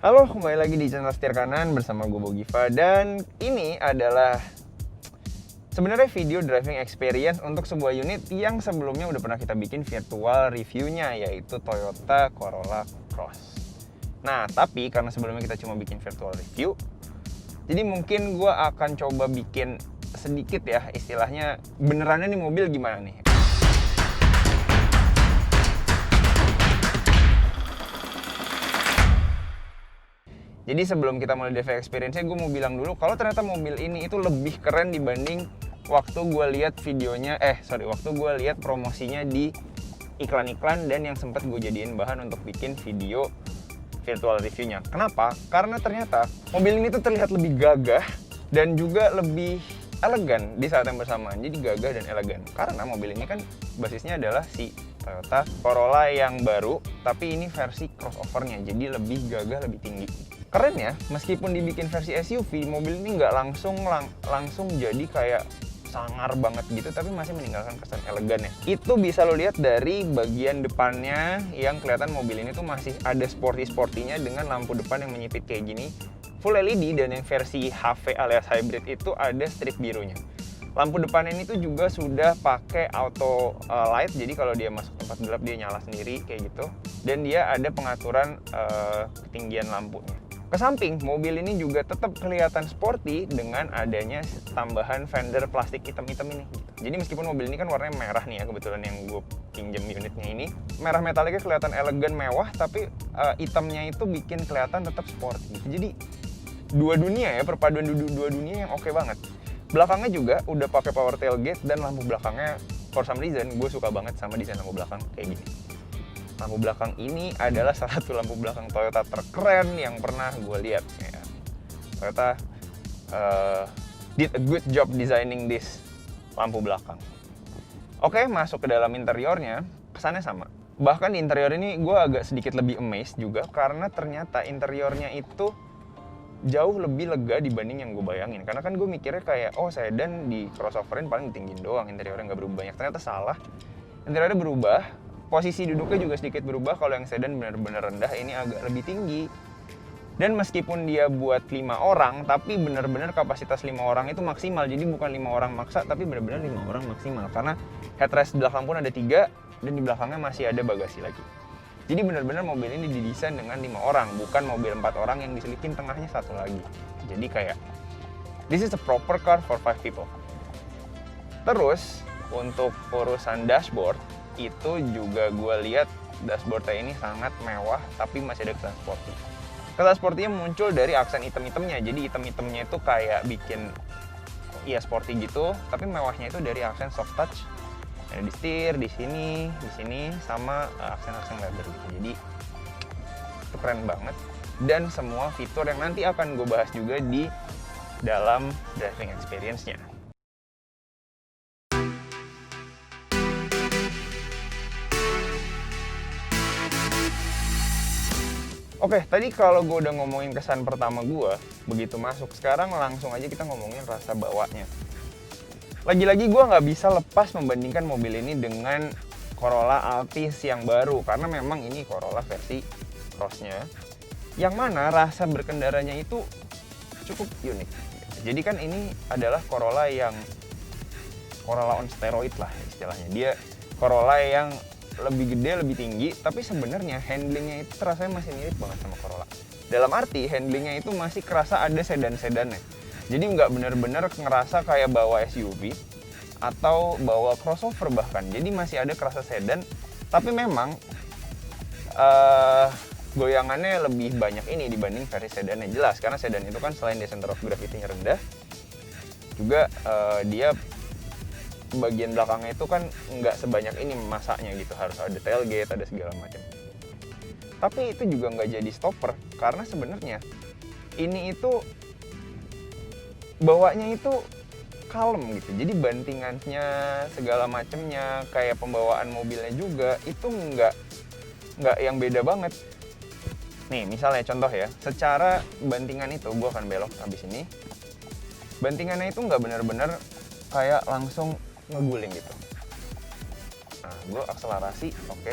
Halo, kembali lagi di channel Setir Kanan bersama gue Bogiva. Dan ini adalah sebenarnya video driving experience untuk sebuah unit yang sebelumnya udah pernah kita bikin virtual reviewnya, yaitu Toyota Corolla Cross. Nah, tapi karena sebelumnya kita cuma bikin virtual review, jadi mungkin gue akan coba bikin sedikit ya, istilahnya benerannya nih mobil gimana nih. Jadi sebelum kita mulai driving experience-nya, gue mau bilang dulu kalau ternyata mobil ini itu lebih keren dibanding waktu gue lihat videonya, waktu gue lihat promosinya di iklan-iklan dan yang sempat gue jadiin bahan untuk bikin video virtual reviewnya. Kenapa? Karena ternyata mobil ini tuh terlihat lebih gagah dan juga lebih elegan di saat yang bersamaan. Jadi gagah dan elegan. Karena mobil ini kan basisnya adalah si Toyota Corolla yang baru, tapi ini versi crossover-nya, jadi lebih gagah, lebih tinggi. Keren ya, meskipun dibikin versi SUV, mobil ini nggak langsung jadi kayak sangar banget gitu, tapi masih meninggalkan kesan elegannya. Itu bisa lo lihat dari bagian depannya yang kelihatan mobil ini tuh masih ada sporty-sportinya dengan lampu depan yang menyipit kayak gini, full LED, dan yang versi HV alias hybrid itu ada strip birunya. Lampu depan ini tuh juga sudah pakai auto light, jadi kalau dia masuk tempat gelap dia nyala sendiri kayak gitu. Dan dia ada pengaturan ketinggian lampunya. Ke samping, mobil ini juga tetap kelihatan sporty dengan adanya tambahan fender plastik hitam-hitam ini. Jadi meskipun mobil ini kan warnanya merah nih ya, kebetulan yang gue pinjem unitnya ini. Merah metaliknya kelihatan elegan, mewah, tapi hitamnya itu bikin kelihatan tetap sporty. Jadi dua dunia ya, perpaduan dua dunia yang oke banget. Belakangnya juga udah pakai power tailgate dan lampu belakangnya for some reason gue suka banget sama desain lampu belakang kayak gini. Lampu belakang ini adalah salah satu lampu belakang Toyota terkeren yang pernah gue lihat. Ya. Toyota did a good job designing this lampu belakang. Oke, masuk ke dalam interiornya, kesannya sama. Bahkan di interior ini gue agak sedikit lebih amazed juga karena ternyata interiornya itu jauh lebih lega dibanding yang gue bayangin. Karena kan gue mikirnya kayak, sedan di crossoverin paling ditinggin doang, interiornya nggak berubah banyak. Ternyata salah, interiornya berubah. Posisi duduknya juga sedikit berubah. Kalau yang sedan benar-benar rendah, ini agak lebih tinggi. Dan meskipun dia buat 5 orang, tapi benar-benar kapasitas 5 orang itu maksimal. Jadi bukan 5 orang maksa, tapi benar-benar 5 orang maksimal. Karena headrest belakang pun ada 3, dan di belakangnya masih ada bagasi lagi. Jadi benar-benar mobil ini didesain dengan 5 orang, bukan mobil 4 orang yang diselipin tengahnya 1 lagi. Jadi kayak, this is a proper car for 5 people. Terus, untuk urusan dashboard, itu juga gue lihat dashboardnya ini sangat mewah, tapi masih ada kesan sporty. Kesan sporty-nya muncul dari aksen hitam-hitamnya, jadi hitam-hitamnya itu kayak bikin sporty gitu, tapi mewahnya itu dari aksen soft touch. Ada di setir, di sini, sama aksen-aksen leather gitu. Jadi itu keren banget. Dan semua fitur yang nanti akan gue bahas juga di dalam driving experience-nya. Oke, tadi kalau gue udah ngomongin kesan pertama gue, begitu masuk, sekarang langsung aja kita ngomongin rasa bawanya. Lagi-lagi gue nggak bisa lepas membandingkan mobil ini dengan Corolla Altis yang baru, karena memang ini Corolla versi Cross-nya, yang mana rasa berkendaranya itu cukup unik. Jadi kan ini adalah Corolla on steroid lah istilahnya. Dia Corolla yang lebih gede, lebih tinggi, tapi sebenarnya handlingnya itu rasanya masih mirip banget sama Corolla. Dalam arti handlingnya itu masih kerasa ada sedan-sedannya. Jadi nggak bener-bener ngerasa kayak bawa SUV atau bawa crossover bahkan. Jadi masih ada kerasa sedan, tapi memang goyangannya lebih banyak ini dibanding versi sedannya. Jelas, karena sedan itu kan selain dia center of gravity-nya rendah, juga dia bagian belakangnya itu kan nggak sebanyak ini masaknya gitu, harus ada tailgate, ada segala macam. Tapi itu juga nggak jadi stopper, karena sebenarnya ini itu bawanya itu kalem gitu. Jadi bantingannya segala macamnya, kayak pembawaan mobilnya juga itu nggak yang beda banget. Nih misalnya contoh ya, secara bantingan itu gue akan belok habis ini. Bantingannya itu nggak benar-benar kayak langsung ngeguling gitu. Nah, gue akselerasi, oke.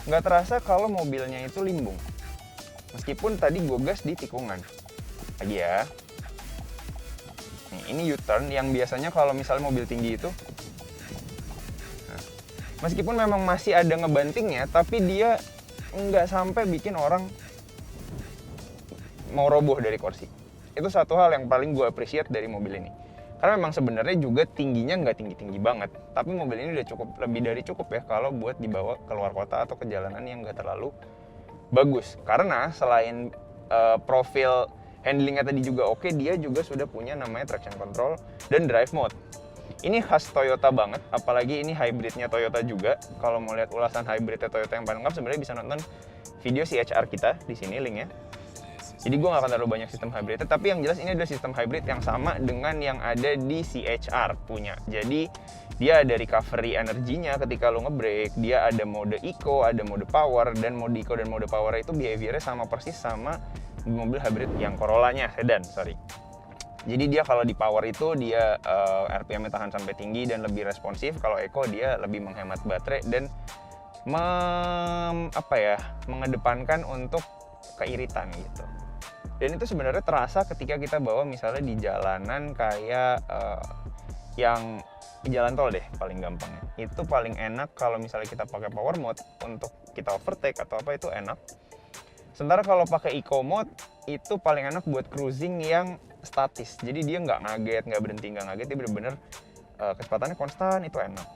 Nggak terasa kalau mobilnya itu limbung. Meskipun tadi gue gas di tikungan. Lagi ya. Nih, ini U-turn yang biasanya kalau misalnya mobil tinggi itu, nah, meskipun memang masih ada ngebantingnya, tapi dia nggak sampai bikin orang mau roboh dari kursi. Itu satu hal yang paling gue appreciate dari mobil ini. Karena memang sebenarnya juga tingginya nggak tinggi-tinggi banget, tapi mobil ini udah cukup, lebih dari cukup ya kalau buat dibawa keluar kota atau ke jalanan yang nggak terlalu bagus. Karena selain profil handlingnya tadi juga oke, dia juga sudah punya namanya traction control dan drive mode. Ini khas Toyota banget, apalagi ini hybridnya Toyota juga. Kalau mau lihat ulasan hybridnya Toyota yang paling lengkap, sebenarnya bisa nonton video CHR kita di sini linknya. Jadi gue gak akan terlalu banyak sistem hybridnya, tapi yang jelas ini adalah sistem hybrid yang sama dengan yang ada di CHR punya. Jadi dia ada recovery energinya ketika lo ngebrake, dia ada mode eco, ada mode power, dan mode eco dan mode power itu behaviornya sama persis sama mobil hybrid yang Corolla-nya, sedan, sorry. Jadi dia kalau di power itu dia RPM-nya tahan sampai tinggi dan lebih responsif. Kalau eco dia lebih menghemat baterai dan mengedepankan untuk keiritan gitu. Dan itu sebenarnya terasa ketika kita bawa misalnya di jalanan kayak yang jalan tol deh paling gampangnya. Itu paling enak kalau misalnya kita pakai power mode untuk kita overtake atau apa, itu enak. Sementara kalau pakai eco mode itu paling enak buat cruising yang statis. Jadi dia nggak ngaget, nggak berhenti, nggak ngaget, dia bener-bener kecepatannya konstan, itu enak.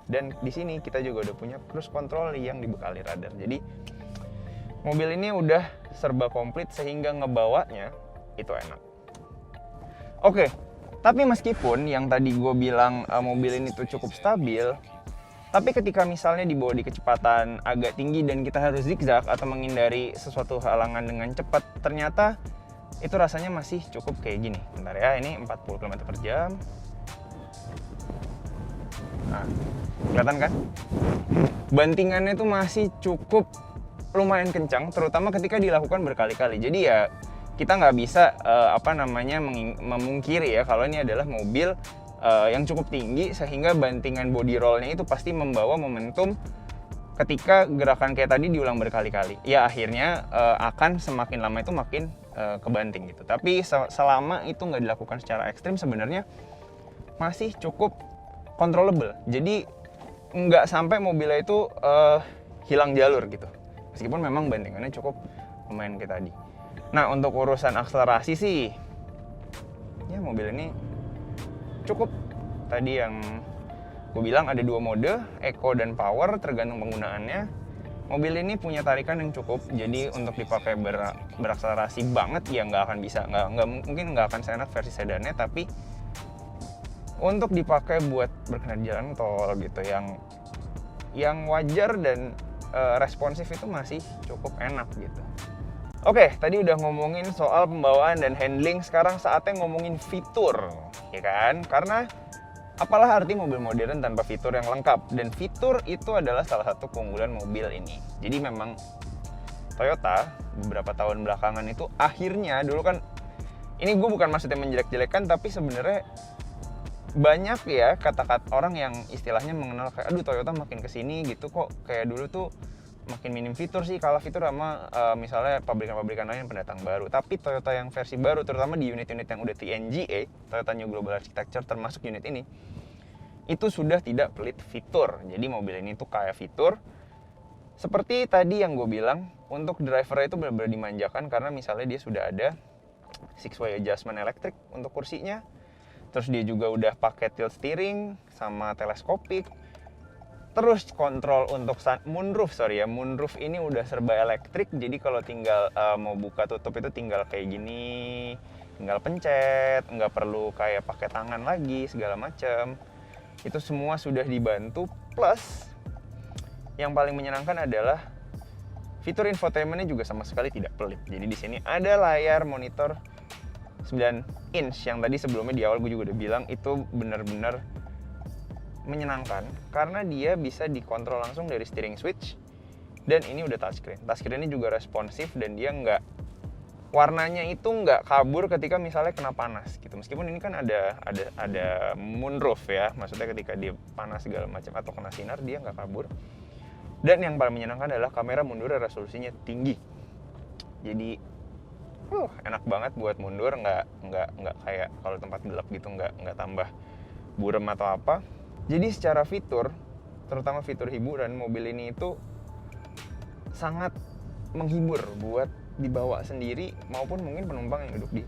Dan di sini kita juga udah punya cruise control yang dibekali radar. Jadi mobil ini udah serba komplit sehingga ngebawanya itu enak. Oke, tapi meskipun yang tadi gue bilang mobil ini tuh cukup stabil, tapi ketika misalnya dibawa di kecepatan agak tinggi dan kita harus zigzag atau menghindari sesuatu halangan dengan cepat, ternyata itu rasanya masih cukup kayak gini. Bentar ya, ini 40 km per jam. Nah, kelihatan kan? Bantingannya itu masih cukup lumayan kencang, terutama ketika dilakukan berkali-kali. Jadi ya kita nggak bisa memungkiri ya kalau ini adalah mobil yang cukup tinggi sehingga bantingan body rollnya itu pasti membawa momentum ketika gerakan kayak tadi diulang berkali-kali. Ya akhirnya akan semakin lama itu makin kebanting gitu. Tapi selama itu nggak dilakukan secara ekstrim sebenarnya masih cukup controllable. Jadi nggak sampai mobilnya itu hilang jalur gitu. Meskipun memang bantingannya cukup lumayan kayak tadi. Nah untuk urusan akselerasi sih, ya mobil ini cukup. Tadi yang gue bilang ada dua mode, eco dan power, tergantung penggunaannya. Mobil ini punya tarikan yang cukup, jadi untuk dipakai berakselerasi banget ya nggak akan bisa, mungkin nggak akan seenak versi sedannya, tapi untuk dipakai buat berkendara di jalan tol gitu yang wajar dan responsif itu masih cukup enak gitu. Oke, tadi udah ngomongin soal pembawaan dan handling, sekarang saatnya ngomongin fitur, ya kan? Karena apalah arti mobil modern tanpa fitur yang lengkap? Dan fitur itu adalah salah satu keunggulan mobil ini. Jadi memang Toyota beberapa tahun belakangan itu akhirnya, dulu kan, ini gue bukan maksudnya menjelek-jelekan, tapi sebenarnya banyak ya kata-kata orang yang istilahnya mengenal kayak, aduh Toyota makin kesini gitu kok, kayak dulu tuh makin minim fitur sih, kalah fitur sama misalnya pabrikan-pabrikan lain pendatang baru. Tapi Toyota yang versi baru, terutama di unit-unit yang udah TNGA, Toyota New Global Architecture, termasuk unit ini, itu sudah tidak pelit fitur. Jadi mobil ini tuh kaya fitur. Seperti tadi yang gue bilang, untuk drivernya itu benar-benar dimanjakan karena misalnya dia sudah ada 6-way adjustment elektrik untuk kursinya. Terus dia juga udah pakai tilt steering sama teleskopik. Terus kontrol untuk moonroof ini udah serba elektrik. Jadi kalau tinggal mau buka tutup itu tinggal kayak gini, tinggal pencet, nggak perlu kayak pakai tangan lagi segala macam. Itu semua sudah dibantu. Plus yang paling menyenangkan adalah fitur infotainmentnya juga sama sekali tidak pelit. Jadi di sini ada layar monitor 9 inch yang tadi sebelumnya di awal gue juga udah bilang itu benar-benar menyenangkan karena dia bisa dikontrol langsung dari steering switch dan ini udah touchscreen. Touchscreen ini juga responsif dan dia warnanya itu nggak kabur ketika misalnya kena panas gitu. Meskipun ini kan ada moonroof ya, maksudnya ketika dia panas segala macam atau kena sinar dia nggak kabur. Dan yang paling menyenangkan adalah kamera mundur resolusinya tinggi. Jadi enak banget buat mundur, nggak kayak kalau tempat gelap gitu, nggak tambah burem atau apa. Jadi secara fitur, terutama fitur hiburan, mobil ini itu sangat menghibur buat dibawa sendiri maupun mungkin penumpang yang duduk di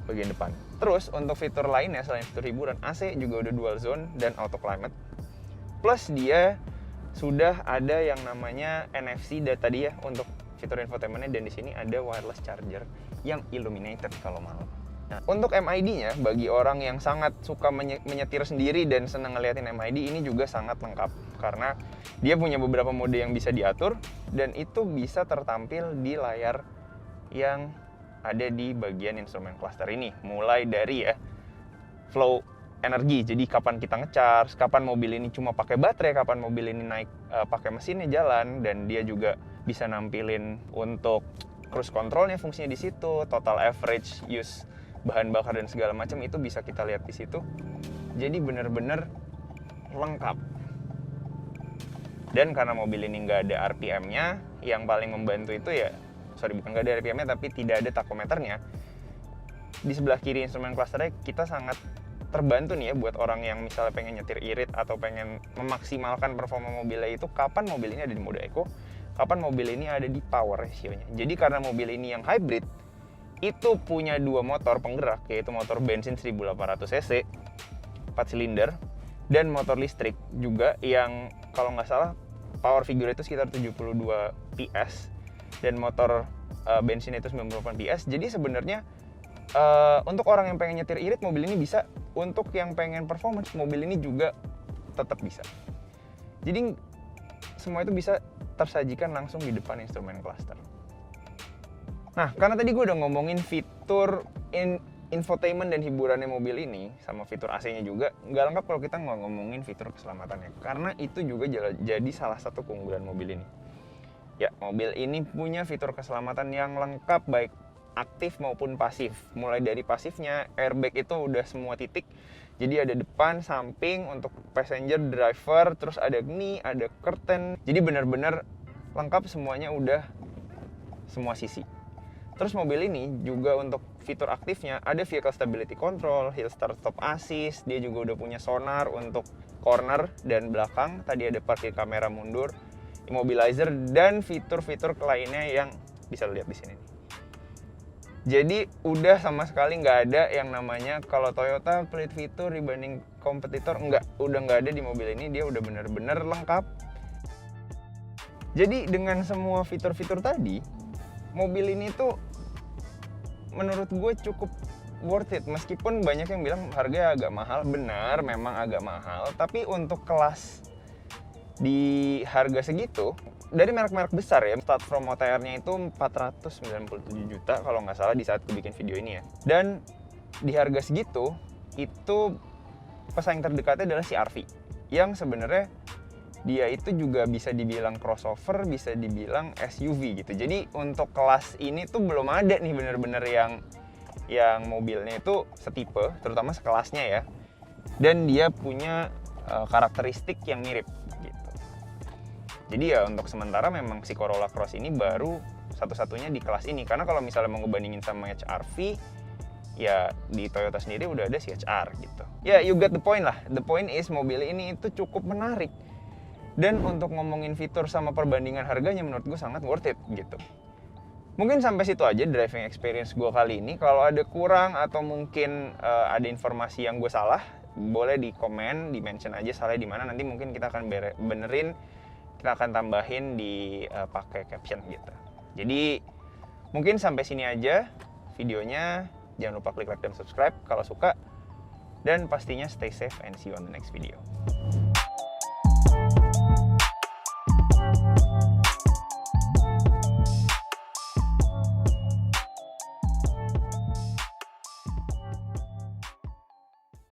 bagian depan. Terus untuk fitur lainnya selain fitur hiburan, AC juga udah dual zone dan auto climate. Plus dia sudah ada yang namanya NFC dan tadi ya untuk fitur infotainmentnya, dan di sini ada wireless charger yang illuminated kalau mau. Nah, untuk MID-nya bagi orang yang sangat suka menyetir sendiri dan senang ngeliatin MID, ini juga sangat lengkap karena dia punya beberapa mode yang bisa diatur dan itu bisa tertampil di layar yang ada di bagian instrumen cluster ini. Mulai dari ya flow energi, jadi kapan kita ngecharge, kapan mobil ini cuma pakai baterai, kapan mobil ini naik pakai mesinnya jalan, dan dia juga bisa nampilin untuk cruise controlnya fungsinya di situ, total average use bahan bakar dan segala macam itu bisa kita lihat di situ. Jadi bener-bener lengkap. Dan karena mobil ini nggak ada RPM-nya, yang paling membantu itu ya, bukan nggak ada RPM-nya tapi tidak ada takometernya. Di sebelah kiri instrumen clusternya kita sangat terbantu nih ya buat orang yang misalnya pengen nyetir irit atau pengen memaksimalkan performa mobilnya itu, kapan mobil ini ada di mode eco, kapan mobil ini ada di power ratio-nya. Jadi karena mobil ini yang hybrid, itu punya dua motor penggerak, yaitu motor bensin 1800 cc 4 silinder dan motor listrik juga yang kalau nggak salah power figure itu sekitar 72 PS dan motor bensin itu 98 PS. Jadi sebenarnya untuk orang yang pengen nyetir irit, mobil ini bisa. Untuk yang pengen performance, mobil ini juga tetap bisa. Jadi semua itu bisa tersajikan langsung di depan instrumen cluster. Nah, karena tadi gue udah ngomongin fitur infotainment dan hiburannya mobil ini sama fitur AC-nya juga, nggak lengkap kalau kita nggak ngomongin fitur keselamatannya. Karena itu juga jadi salah satu keunggulan mobil ini. Ya, mobil ini punya fitur keselamatan yang lengkap, baik aktif maupun pasif. Mulai dari pasifnya, airbag itu udah semua titik. Jadi ada depan, samping untuk passenger, driver, terus ada knee, ada curtain. Jadi benar-benar lengkap semuanya, udah semua sisi. Terus mobil ini juga untuk fitur aktifnya ada vehicle stability control, hill start stop assist, dia juga udah punya sonar untuk corner dan belakang. Tadi ada parkir kamera mundur, immobilizer, dan fitur-fitur lainnya yang bisa lihat di sini. Jadi udah sama sekali nggak ada yang namanya kalau Toyota pelit fitur dibanding kompetitor, udah nggak ada di mobil ini. Dia udah bener-bener lengkap. Jadi dengan semua fitur-fitur tadi, mobil ini tuh menurut gue cukup worth it. Meskipun banyak yang bilang harganya agak mahal, benar memang agak mahal, tapi untuk kelas di harga segitu, dari merek-merek besar ya, start from OTR-nya itu 497 juta kalau nggak salah di saat gue bikin video ini ya. Dan di harga segitu, itu pesaing terdekatnya adalah CR-V, yang sebenarnya dia itu juga bisa dibilang crossover, bisa dibilang SUV gitu. Jadi untuk kelas ini tuh belum ada nih bener-bener yang mobilnya itu setipe, terutama sekelasnya ya. Dan dia punya karakteristik yang mirip gitu. Jadi ya untuk sementara memang si Corolla Cross ini baru satu-satunya di kelas ini. Karena kalau misalnya mau ngebandingin sama HR-V, ya di Toyota sendiri udah ada CHR gitu. Ya, you get the point lah. The point is mobil ini itu cukup menarik. Dan untuk ngomongin fitur sama perbandingan harganya menurut gue sangat worth it gitu. Mungkin sampai situ aja driving experience gue kali ini. Kalau ada kurang atau mungkin ada informasi yang gue salah, boleh di komen, di mention aja salahnya di mana. Nanti mungkin kita akan benerin, kita akan tambahin di pakai caption gitu. Jadi mungkin sampai sini aja videonya. Jangan lupa klik like dan subscribe kalau suka. Dan pastinya stay safe and see you on the next video.